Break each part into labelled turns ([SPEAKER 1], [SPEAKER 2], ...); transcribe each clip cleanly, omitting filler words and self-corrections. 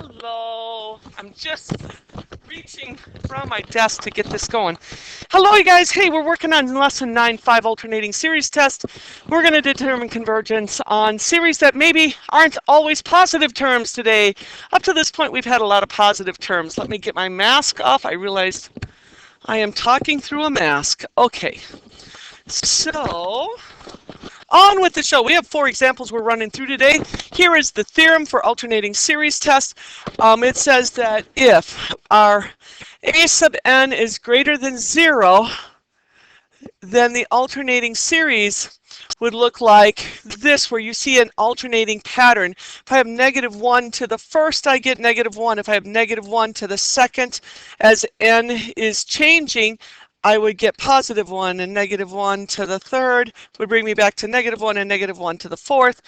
[SPEAKER 1] Hello. I'm just reaching from my desk to get this going. Hello, you guys. Hey, we're working on lesson 9.5 alternating series test. We're going to determine convergence on series that maybe aren't always positive terms today. Up to this point, we've had a lot of positive terms. Let me get my mask off. I realized I am talking through a mask. Okay. So, on with the show. We have 4 examples we're running through today. Here is the theorem for alternating series test. It says that if our a sub n is greater than 0, then the alternating series would look like this, where you see an alternating pattern. If I have -1 to the first, I get -1. If I have -1 to the second, as n is changing, I would get +1, and -1 to the third would bring me back to -1, and -1 to the fourth,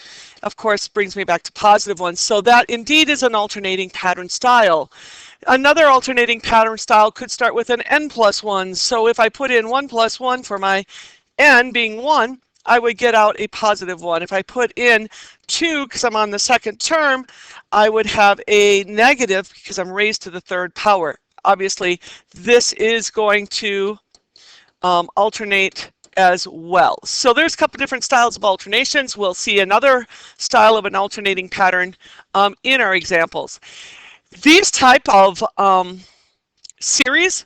[SPEAKER 1] of course, brings me back to +1. So that indeed is an alternating pattern style. Another alternating pattern style could start with an n plus 1. So if I put in 1 plus 1 for my n being 1, I would get out a +1. If I put in 2, because I'm on the second term, I would have a negative because I'm raised to the third power. Obviously, this is going to alternate as well. So there's a couple different styles of alternations. We'll see another style of an alternating pattern in our examples. These type of series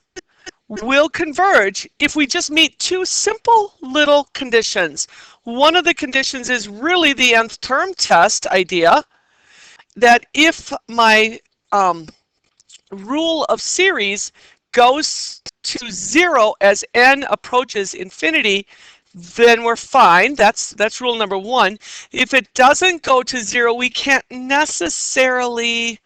[SPEAKER 1] will converge if we just meet 2 simple little conditions. One of the conditions is really the nth term test idea, that if my rule of series goes to 0 as n approaches infinity, then we're fine. That's rule number 1. If it doesn't go to 0, we can't necessarily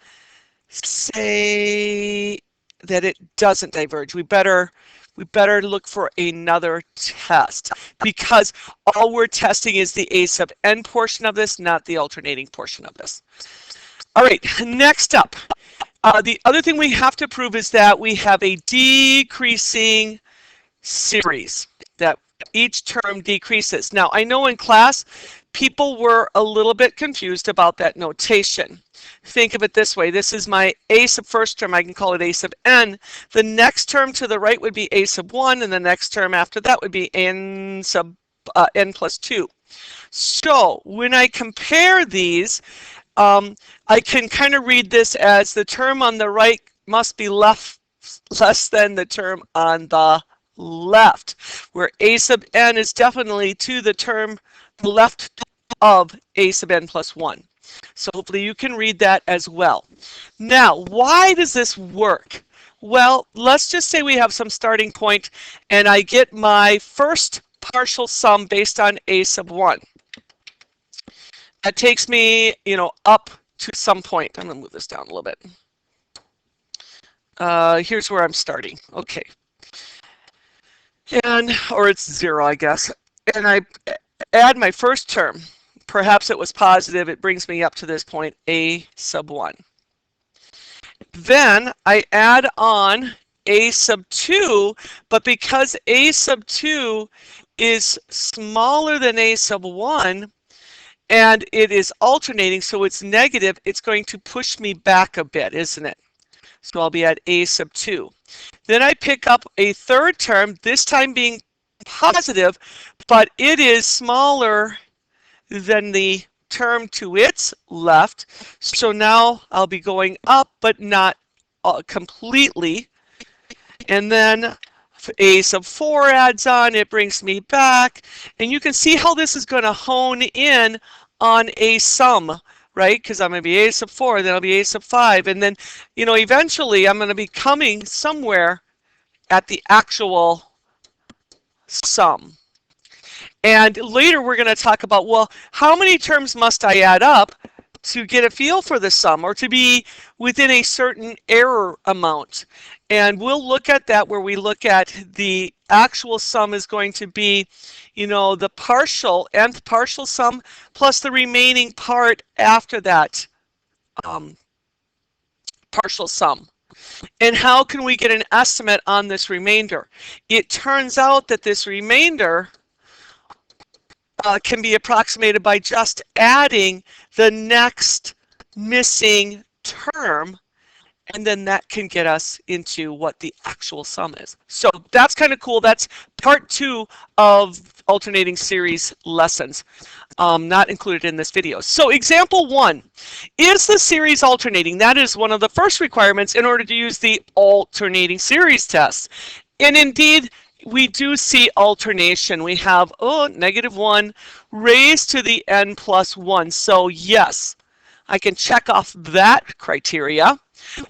[SPEAKER 1] say that it doesn't diverge. We better look for another test, because all we're testing is the a sub n portion of this, not the alternating portion of this. All right, next up. The other thing we have to prove is that we have a decreasing series, that each term decreases. Now, I know in class, people were a little bit confused about that notation. Think of it this way. This is my a sub first term. I can call it a sub n. The next term to the right would be a sub 1, and the next term after that would be n sub n plus 2. So when I compare these, I can kind of read this as the term on the right must be less than the term on the left, where a sub n is definitely to the term left of a sub n plus 1. So hopefully you can read that as well. Now, why does this work? Well, let's just say we have some starting point, and I get my first partial sum based on a sub 1. That takes me, up to some point. I'm going to move this down a little bit. Here's where I'm starting. Okay. Or it's 0, I guess. And I add my first term. Perhaps it was positive. It brings me up to this point, a sub 1. Then I add on a sub 2, but because a sub 2 is smaller than a sub 1, and it is alternating, so it's negative, it's going to push me back a bit, isn't it? So I'll be at a sub 2. Then I pick up a third term, this time being positive, but it is smaller than the term to its left. So now I'll be going up, but not completely. And then a sub 4 adds on, it brings me back. And you can see how this is going to hone in on a sum, right? Because I'm going to be a sub 4, then I'll be a sub 5. And then, eventually I'm going to be coming somewhere at the actual sum. And later we're going to talk about, well, how many terms must I add up to get a feel for the sum, or to be within a certain error amount? And we'll look at that, where we look at the actual sum is going to be, the partial, nth partial sum plus the remaining part after that partial sum. And how can we get an estimate on this remainder? It turns out that this remainder can be approximated by just adding the next missing term, and then that can get us into what the actual sum is. So that's kind of cool. That's part 2 of alternating series lessons, not included in this video. So example 1, is the series alternating? That is one of the first requirements in order to use the alternating series test. And indeed, we do see alternation. We have, -1 raised to the n plus 1. So yes, I can check off that criteria.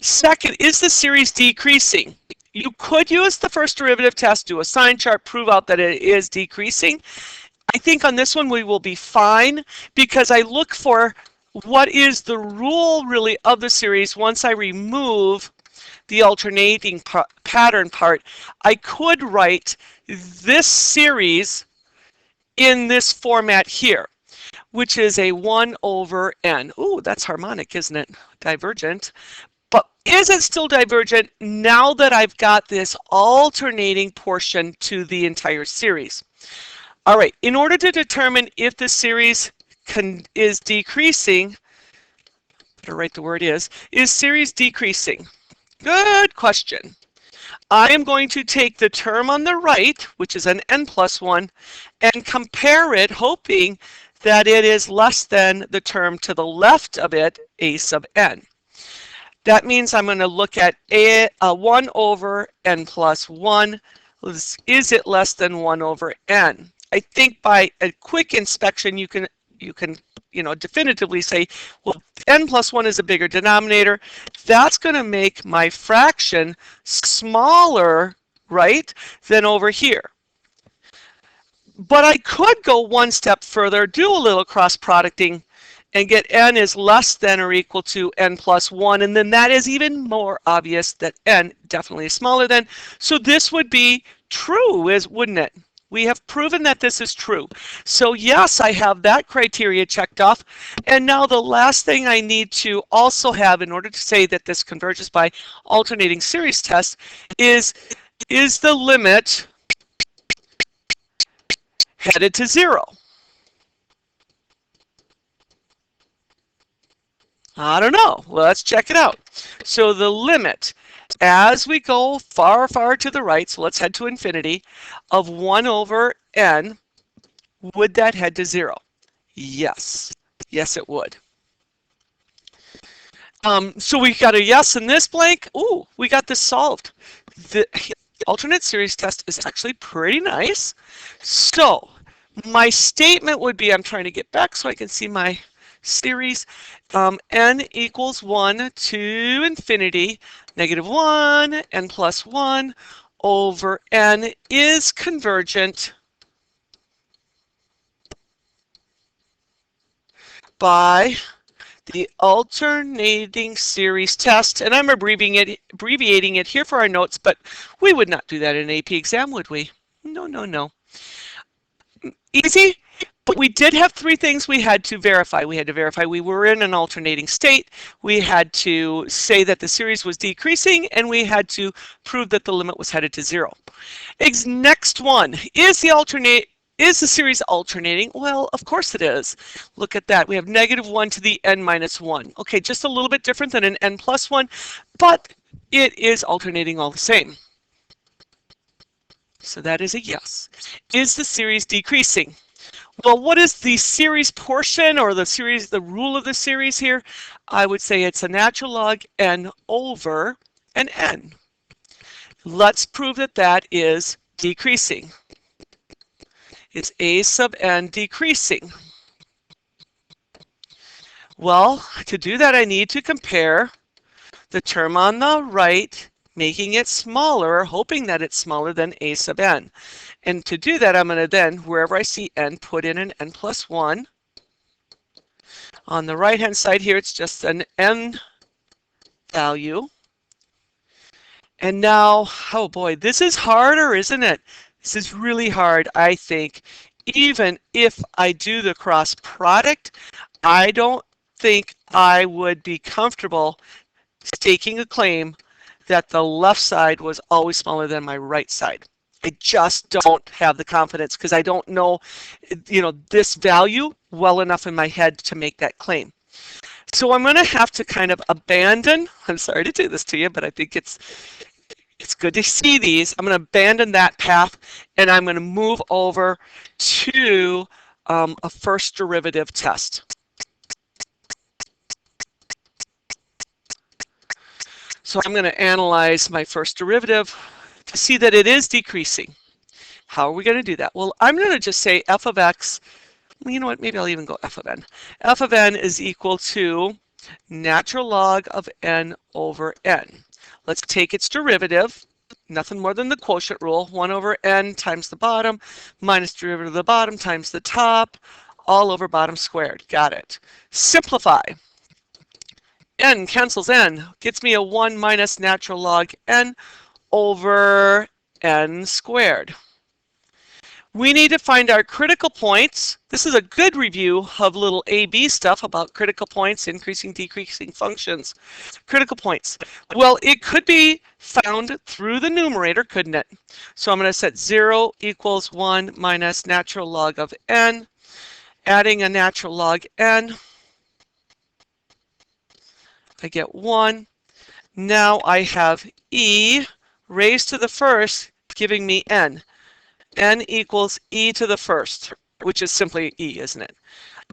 [SPEAKER 1] Second, is the series decreasing? You could use the first derivative test, do a sign chart, prove out that it is decreasing. I think on this one we will be fine because I look for what is the rule really of the series once I remove the alternating pattern part. I could write this series in this format here, which is a 1 over n. Ooh, that's harmonic, isn't it? Divergent. But is it still divergent now that I've got this alternating portion to the entire series? All right, in order to determine if the series is decreasing, better write the word is series decreasing? Good question. I am going to take the term on the right, which is an n plus 1, and compare it, hoping that it is less than the term to the left of it, a sub n. That means I'm going to look at 1 over n plus 1. Is it less than 1 over n? I think by a quick inspection you can definitively say, well, n plus 1 is a bigger denominator. That's going to make my fraction smaller, right, than over here. But I could go one step further, do a little cross producting, and get n is less than or equal to n plus 1, and then that is even more obvious that n definitely is smaller than. So this would be true, wouldn't it? We have proven that this is true. So yes, I have that criteria checked off. And now the last thing I need to also have in order to say that this converges by alternating series test is the limit headed to 0? I don't know. Let's check it out. So the limit, as we go far, far to the right, so let's head to infinity, of 1 over n, would that head to 0? Yes. Yes, it would. So we got a yes in this blank. Ooh, we got this solved. The alternate series test is actually pretty nice. So my statement would be, I'm trying to get back so I can see my series, n equals 1 to infinity, -1, n plus 1 over n is convergent by the alternating series test. And I'm abbreviating it here for our notes, but we would not do that in an AP exam, would we? No, no, no. Easy. But we did have 3 things we had to verify. We had to verify we were in an alternating state, we had to say that the series was decreasing, and we had to prove that the limit was headed to 0. Next one, is the series alternating? Well, of course it is. Look at that. We have -1 to the n minus 1. Okay, just a little bit different than an n plus 1, but it is alternating all the same. So that is a yes. Is the series decreasing? Well, what is the series portion, or the rule of the series here? I would say it's a natural log n over an n. Let's prove that that is decreasing. Is a sub n decreasing? Well, to do that I need to compare the term on the right, making it smaller, hoping that it's smaller than a sub n. And to do that, I'm going to then, wherever I see n, put in an n plus 1. On the right-hand side here, it's just an n value. And now, oh boy, this is harder, isn't it? This is really hard, I think. Even if I do the cross product, I don't think I would be comfortable staking a claim that the left side was always smaller than my right side. I just don't have the confidence because I don't know, this value well enough in my head to make that claim. So I'm going to have to kind of abandon, I'm sorry to do this to you, but I think it's good to see these. I'm going to abandon that path, and I'm going to move over to a first derivative test. So I'm going to analyze my first derivative to see that it is decreasing. How are we going to do that? Well, I'm going to just say f of x, you know what, maybe I'll even go f of n. F of n is equal to natural log of n over n. Let's take its derivative, nothing more than the quotient rule, 1 over n times the bottom minus derivative of the bottom times the top, all over bottom squared. Got it. Simplify. N cancels n, gets me a 1 minus natural log n over n squared. We need to find our critical points. This is a good review of little AB stuff about critical points, increasing, decreasing functions. Critical points. Well, it could be found through the numerator, couldn't it? So I'm going to set 0 equals 1 minus natural log of n, adding a natural log n. I get 1. Now I have e raised to the first, giving me n. N equals e to the first, which is simply e, isn't it?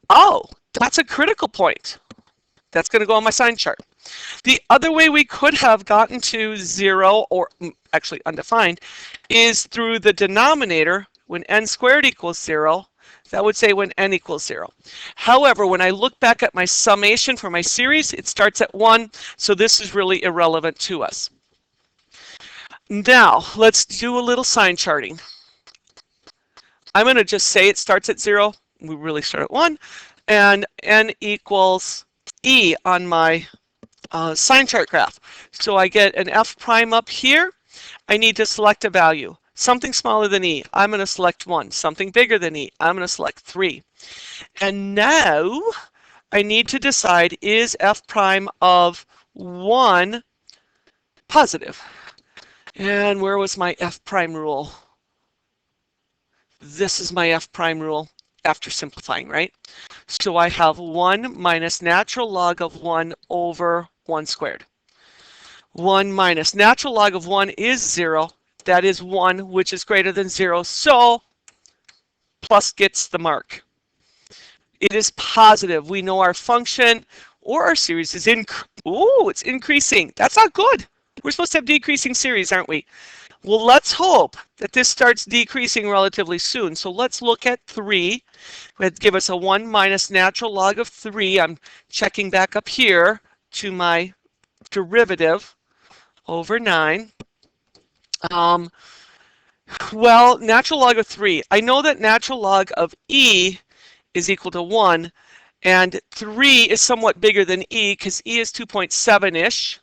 [SPEAKER 1] Oh, that's a critical point. That's going to go on my sign chart. The other way we could have gotten to 0, or actually undefined, is through the denominator. When n squared equals 0, that would say when n equals 0. However, when I look back at my summation for my series, it starts at 1, so this is really irrelevant to us. Now, let's do a little sign charting. I'm going to just say it starts at 0. We really start at 1. And n equals e on my sign chart graph. So I get an f prime up here. I need to select a value. Something smaller than e, I'm going to select 1. Something bigger than e, I'm going to select 3. And now I need to decide, is f prime of 1 positive? And where was my f prime rule? This is my f prime rule after simplifying, right? So I have 1 minus natural log of 1 over 1 squared. 1 minus natural log of 1 is 0. That is 1, which is greater than 0. So plus gets the mark. It is positive. We know our function or our series is it's increasing. That's not good. We're supposed to have decreasing series, aren't we? Well, let's hope that this starts decreasing relatively soon. So let's look at 3. It'd give us a 1 minus natural log of 3. I'm checking back up here to my derivative over 9. Well, natural log of 3. I know that natural log of e is equal to 1, and 3 is somewhat bigger than e because e is 2.7-ish.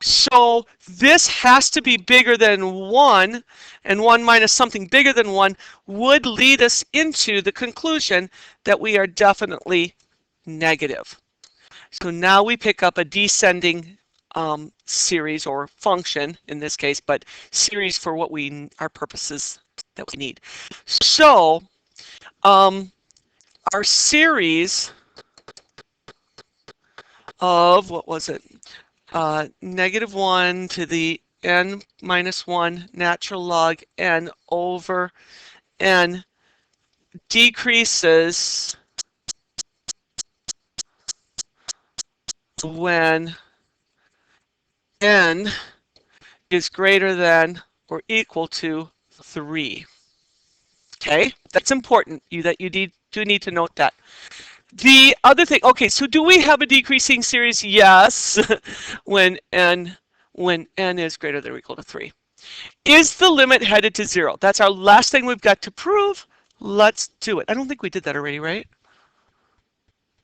[SPEAKER 1] So this has to be bigger than 1, and 1 minus something bigger than 1 would lead us into the conclusion that we are definitely negative. So now we pick up a descending series, or function in this case, but series for what our purposes that we need. So our series of, what was it? -1 to the n minus 1 natural log n over n decreases when n is greater than or equal to 3. Okay, that's important. You do need to note that. The other thing, okay, so do we have a decreasing series? Yes, when n is greater than or equal to 3. Is the limit headed to 0? That's our last thing we've got to prove. Let's do it. I don't think we did that already, right?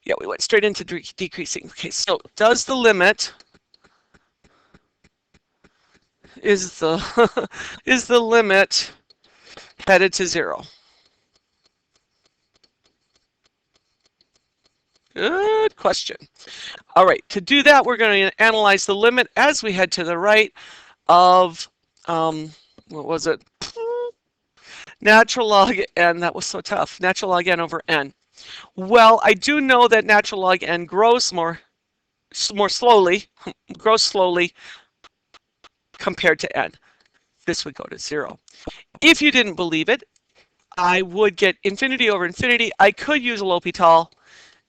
[SPEAKER 1] Yeah, we went straight into decreasing. Okay, so does the limit, is the limit headed to 0? Good question. All right, to do that, we're going to analyze the limit as we head to the right of, what was it? Natural log n, that was so tough. Natural log n over n. Well, I do know that natural log n grows more slowly, grows slowly compared to n. This would go to 0. If you didn't believe it, I would get infinity over infinity. I could use a L'Hopital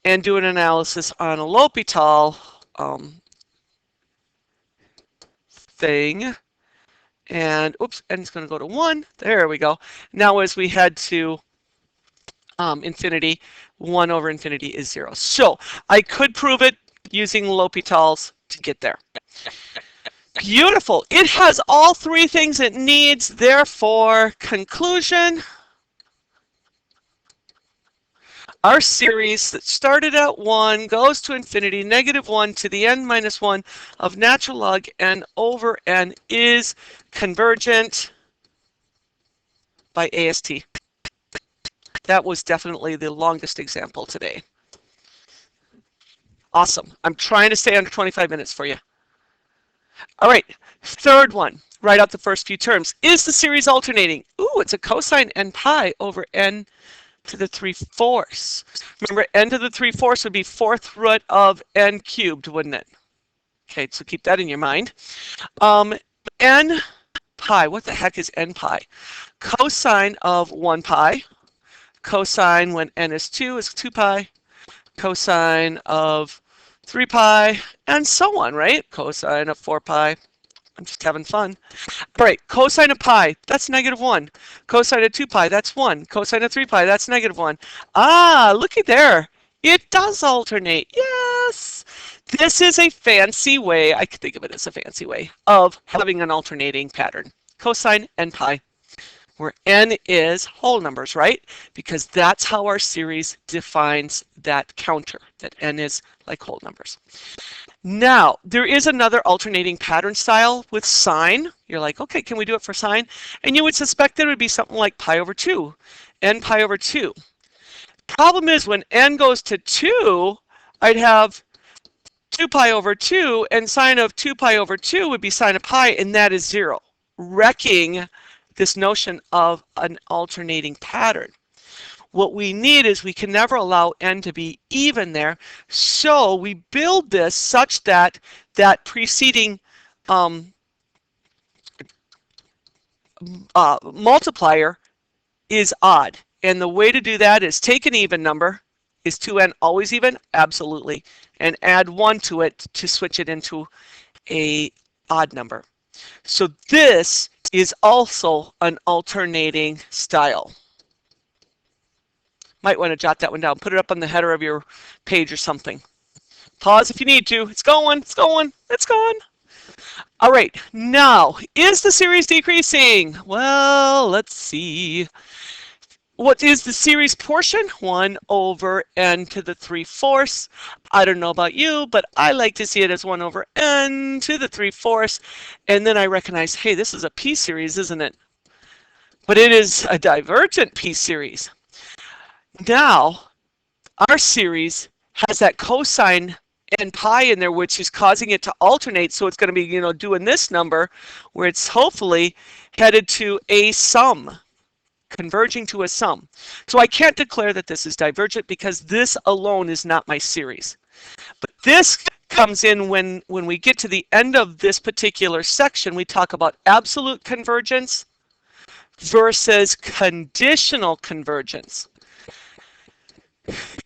[SPEAKER 1] and do an analysis on a L'Hopital thing. And oops, n is going to go to 1. There we go. Now as we head to infinity, 1 over infinity is 0. So I could prove it using L'Hopitals to get there. Beautiful. It has all three things it needs. Therefore, conclusion. Our series that started at 1 goes to infinity, -1 to the n minus 1 of natural log n over n is convergent by AST. That was definitely the longest example today. Awesome. I'm trying to stay under 25 minutes for you. All right, third one. Write out the first few terms. Is the series alternating? Ooh, it's a cosine n pi over n to the 3/4. Remember, n to the 3/4 would be 4th root of n cubed, wouldn't it? Okay, so keep that in your mind. N pi, what the heck is n pi? Cosine of 1 pi. Cosine when n is 2 is 2 pi. Cosine of 3 pi, and so on, right? Cosine of 4 pi. I'm just having fun. All right, cosine of pi, that's -1. Cosine of 2 pi, that's 1. Cosine of 3 pi, that's -1. Ah, looky there. It does alternate. Yes! This is a fancy way, I could think of it as a fancy way, of having an alternating pattern. Cosine n pi, where n is whole numbers, right? Because that's how our series defines that counter, that n is like whole numbers. Now, there is another alternating pattern style with sine. You're like, okay, can we do it for sine? And you would suspect that it would be something like pi over 2, n pi over 2. Problem is, when n goes to 2, I'd have 2 pi over 2, and sine of 2 pi over 2 would be sine of pi, and that is 0, wrecking this notion of an alternating pattern. What we need is we can never allow n to be even there, so we build this such that that preceding multiplier is odd. And the way to do that is take an even number. Is 2n always even? Absolutely. And add 1 to it to switch it into an odd number. So this is also an alternating style. Might want to jot that one down. Put it up on the header of your page or something. Pause if you need to. It's going, it's going, it's gone. All right, now, is the series decreasing? Well, let's see. What is the series portion? 1 over n to the 3/4. I don't know about you, but I like to see it as 1 over n to the 3/4. And then I recognize, hey, this is a p series, isn't it? But it is a divergent p series. Now, our series has that cosine n pi in there, which is causing it to alternate. So it's going to be, doing this number where it's hopefully headed to a sum, converging to a sum. So I can't declare that this is divergent because this alone is not my series. But this comes in when we get to the end of this particular section. We talk about absolute convergence versus conditional convergence.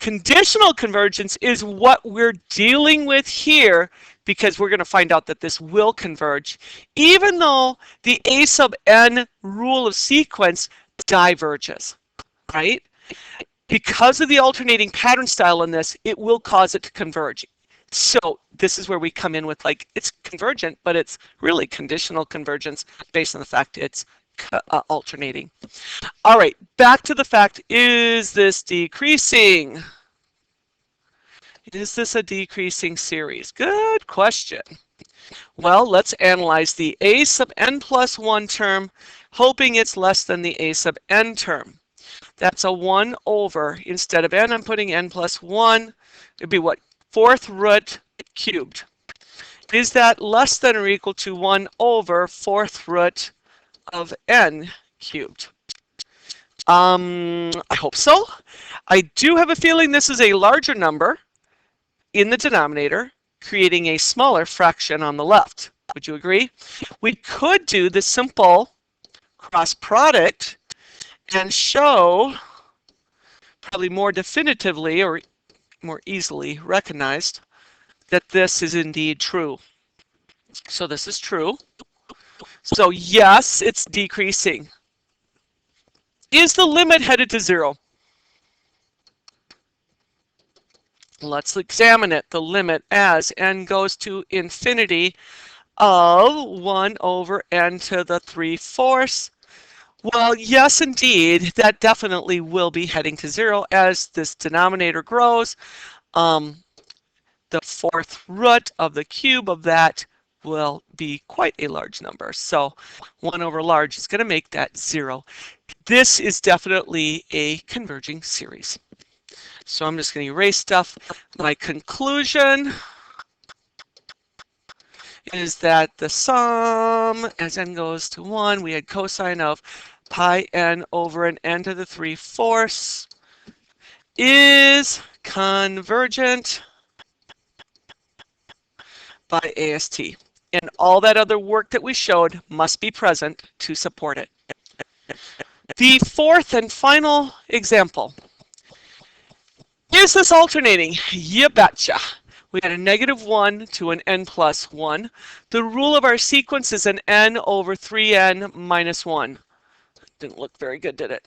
[SPEAKER 1] Conditional convergence is what we're dealing with here, because we're going to find out that this will converge, even though the a sub n rule of sequence diverges, right? Because of the alternating pattern style in this, it will cause it to converge. So this is where we come in with, like, it's convergent, but it's really conditional convergence based on the fact it's alternating. All right, back to the fact, is this decreasing? Is this a decreasing series? Good question. Well, let's analyze the a sub n plus 1 term, hoping it's less than the a sub n term. That's a 1 over, instead of n, I'm putting n plus 1. It'd be what? 4th root cubed. Is that less than or equal to 1 over 4th root of n cubed? I hope so. I do have a feeling this is a larger number in the denominator, creating a smaller fraction on the left. Would you agree? We could do the simple cross product and show, probably more definitively or more easily recognized, that this is indeed true. So this is true. So yes, it's decreasing. Is the limit headed to 0? Let's examine it. The limit as n goes to infinity of 1 over n to the 3/4. Well, yes, indeed, that definitely will be heading to 0 as this denominator grows. The 4th root of the cube of that will be quite a large number. So 1 over large is going to make that 0. This is definitely a converging series. So I'm just going to erase stuff. My conclusion is that the sum, as n goes to 1, we had cosine of pi n over an n to the 3/4 is convergent by AST. And all that other work that we showed must be present to support it. The fourth and final example. Is this alternating? You betcha. We had a -1 to an n plus 1. The rule of our sequence is an n over 3n minus 1. Didn't look very good, did it?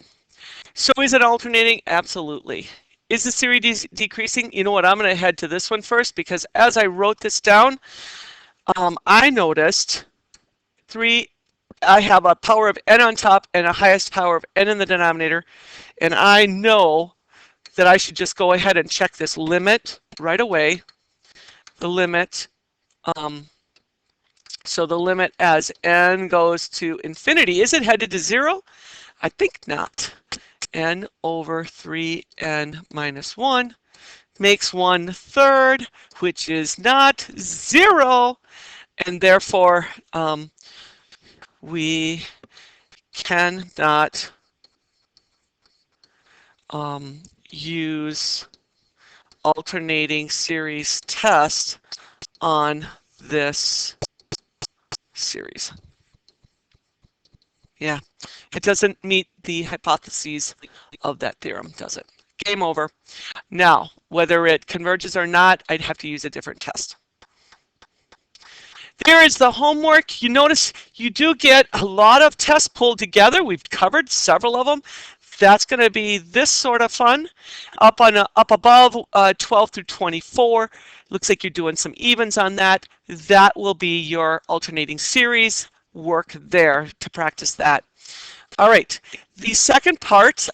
[SPEAKER 1] So is it alternating? Absolutely. Is the series decreasing? You know what? I'm going to head to this one first because as I wrote this down, I noticed I have a power of n on top and a highest power of n in the denominator, and I know that I should just go ahead and check this limit right away. The limit, so the limit as n goes to infinity, is it headed to 0? I think not. N over 3n minus 1 makes 1/3, which is not 0, and therefore we cannot use alternating series test on this series. Yeah, it doesn't meet the hypotheses of that theorem, does it? Game over. Now, whether it converges or not, I'd have to use a different test. There is the homework. You notice you do get a lot of tests pulled together. We've covered several of them. That's going to be this sort of fun. Up above 12 through 24. Looks like you're doing some evens on that. That will be your alternating series work there to practice that. All right. The second part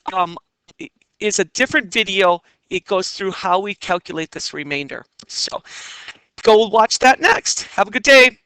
[SPEAKER 1] is a different video. It goes through how we calculate this remainder. So go watch that next. Have a good day.